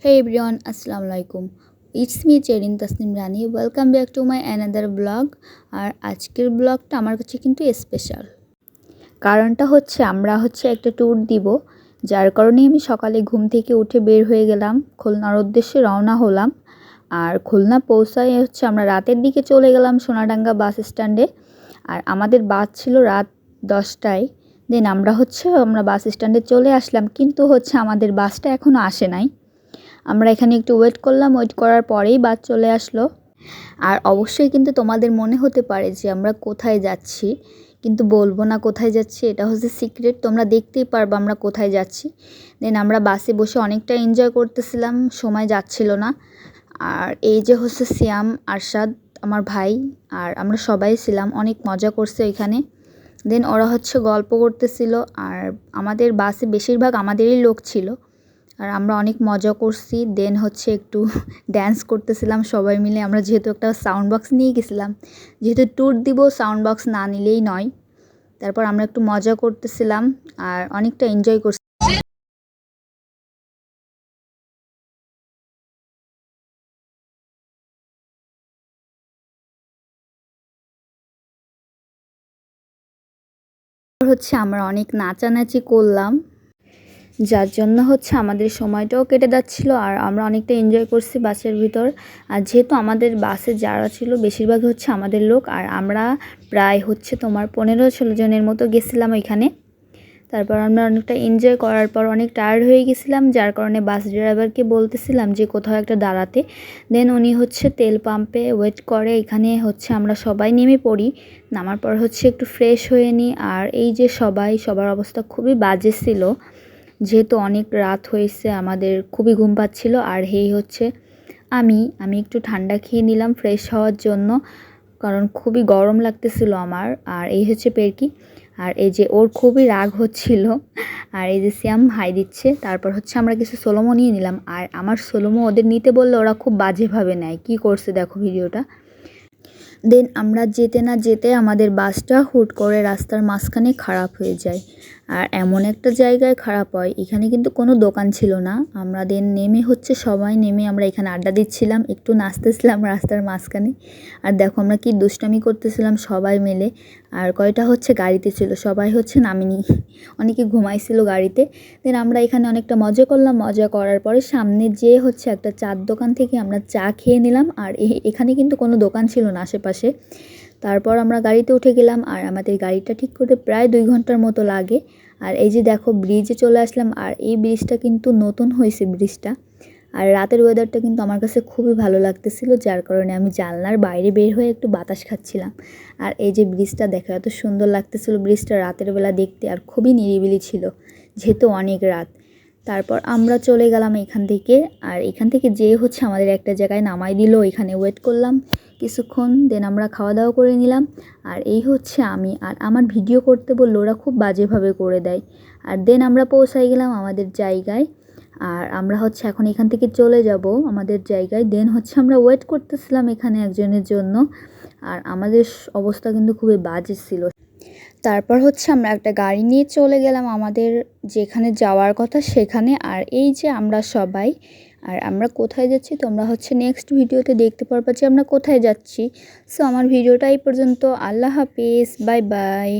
Hey everyone, Assalamu alaikum. It's me Cherin Tasnim Rani. Welcome back to my another vlog. আর আজকের ব্লগটা আমার কাছে কিন্তু স্পেশাল। কারণটা হচ্ছে আমরা একটা ট্যুর দিব, যার কারণে আমি সকালে ঘুম থেকে উঠে বের হয়ে গেলাম, খুলনার উদ্দেশ্যে রওনা হলাম। আর খুলনা পৌঁছায় আমরা রাতের দিকে চলে গেলাম সোনাডাঙ্গা বাস স্ট্যান্ডে। আর আমাদের বাস ছিল রাত 10টায়। দেন আমরা বাস স্ট্যান্ডে চলে আসলাম, কিন্তু আমাদের বাসটা এখনও আসে নাই। আমরা এখানে একটু ওয়েট করলাম, ওয়েট করার পরেই বাস চলে আসলো। আর অবশ্যই কিন্তু তোমাদের মনে হতে পারে যে আমরা কোথায় যাচ্ছি, কিন্তু বলবো না কোথায় যাচ্ছি, এটা সিক্রেট। তোমরা দেখতেই পারবে আমরা কোথায় যাচ্ছি। দেন আমরা বাসে বসে অনেকটা এনজয় করতেছিলাম, সময় যাচ্ছিল না। আর এই যে সিয়াম, আরশাদ আমার ভাই, আর আমরা সবাই ছিলাম, অনেক মজা করছে ওইখানে। দেন ওরা গল্প করতেছিল, আর আমাদের বাসে বেশিরভাগ আমাদেরই লোক ছিল। আর আমরা অনেক মজা করছি। দেন একটু ড্যান্স করতেছিলাম সবাই মিলে। আমরা যেহেতু একটা সাউন্ড বক্স নিয়ে গেছিলাম, যেহেতু ট্যুর দিব, সাউন্ড বক্স না নিলেই নয়। তারপর আমরা একটু মজা করতেছিলাম আর অনেকটা এনজয় করছি। আমরা অনেক নাচানাচি করলাম, যার জন্য আমাদের সময়টাও কেটে যাচ্ছিল, আর আমরা অনেকটা এনজয় করছি বাসের ভিতর। আর যেহেতু আমাদের বাসে যারা ছিল বেশিরভাগই আমাদের লোক, আর আমরা প্রায় 15-16 জনের মতো গেছিলাম ওইখানে। তারপর আমরা অনেকটা এনজয় করার পর অনেক টায়ার্ড হয়ে গেছিলাম, যার কারণে বাস ড্রাইভারকে বলতেছিলাম যে কোথাও একটা দাঁড়াতে। দেন উনি তেল পাম্পে ওয়েট করে। এখানে আমরা সবাই নেমে পড়ি। নামার পর একটু ফ্রেশ হয়ে নিই। আর এই যে সবার অবস্থা খুবই বাজে ছিল, যেহেতু অনেক রাত হয়েছে, আমাদের খুবই ঘুম পাচ্ছিল। আর আমি একটু ঠান্ডা খেয়ে নিলাম ফ্রেশ হওয়ার জন্য, কারণ খুবই গরম লাগতেছিল আমার। আর এই পেরকি, আর এই যে ওর খুবই রাগ হচ্ছিল। আর এই যে শ্যাম হাই দিচ্ছে। তারপর আমরা কিছু সোলোমো নিয়ে নিলাম, আর আমার সোলোমো ওদের নিতে বললে ওরা খুব বাজেভাবে নেয়। কি করছে দেখো ভিডিওটা। দেন আমরা যেতে না যেতে আমাদের বাসটা হুট করে রাস্তার মাঝখানে খারাপ হয়ে যায়। আর এমন একটা জায়গায় খারাপ হয়, এখানে কিন্তু কোনো দোকান ছিল না। আমরা দেন নেমে সবাই নেমে আমরা এখানে আড্ডা দিচ্ছিলাম, একটু নাচতেছিলাম রাস্তার মাঝখানে। আর দেখো আমরা কি দুষ্টামি করতেছিলাম সবাই মিলে। আর কয়টা গাড়িতে ছিল, সবাই নামেনি, অনেকে ঘুমাইছিল গাড়িতে। দেন আমরা এখানে অনেকটা মজা করলাম। মজা করার পরে সামনে যেয়ে একটা চার দোকান থেকে আমরা চা খেয়ে নিলাম। আর এখানে কিন্তু কোনো দোকান ছিল না আশেপাশে। তারপর আমরা গাড়িতে উঠে গেলাম, আর আমাদের গাড়িটা ঠিক করতে প্রায় 2 ঘন্টার মতো লাগে। আর এই যে দেখো ব্রিজে চলে আসলাম, আর এই ব্রিজটা কিন্তু নতুন হয়েছে ব্রিজটা। আর রাতের ওয়েদারটা কিন্তু আমার কাছে খুবই ভালো লাগতেছিল, যার কারণে আমি জানলার বাইরে বের হয়ে একটু বাতাস খাচ্ছিলাম। আর এই যে ব্রিজটা দেখো, এত সুন্দর লাগতেছিল ব্রিজটা রাতের বেলা দেখতে, আর খুবই নিরিবিলি ছিল যেহেতু অনেক রাত। তারপর আমরা চলে গেলাম এখান থেকে। আর এখান থেকে যেয়ে আমাদের একটা জায়গায় নামাই দিল, এখানে ওয়েট করলাম কিছুক্ষণ। দেন আমরা খাওয়া দাওয়া করে নিলাম। আর এই আমি, আর আমার ভিডিও করতে বললো ওরা খুব বাজেভাবে করে দেয়। আর দেন আমরা পৌঁছাই গেলাম আমাদের জায়গায়। আর আমরা এখন এখান থেকে চলে যাব আমাদের জায়গায়। দেন আমরা ওয়েট করতেছিলাম এখানে একজনের জন্য। আর আমাদের অবস্থা কিন্তু খুবই বাজে ছিল। তারপর আমরা একটা গাড়ি নিয়ে চলে গেলাম আমাদের যেখানে যাওয়ার কথা সেখানে। আর এই যে আমরা সবাই, আর আমরা কোথায় যাচ্ছি তোমরা নেক্সট ভিডিওতে দেখতে পারবা যে আমরা কোথায় যাচ্ছি। সো আমার ভিডিওটা এই পর্যন্ত। আল্লাহ হাফিজ, বাই বাই।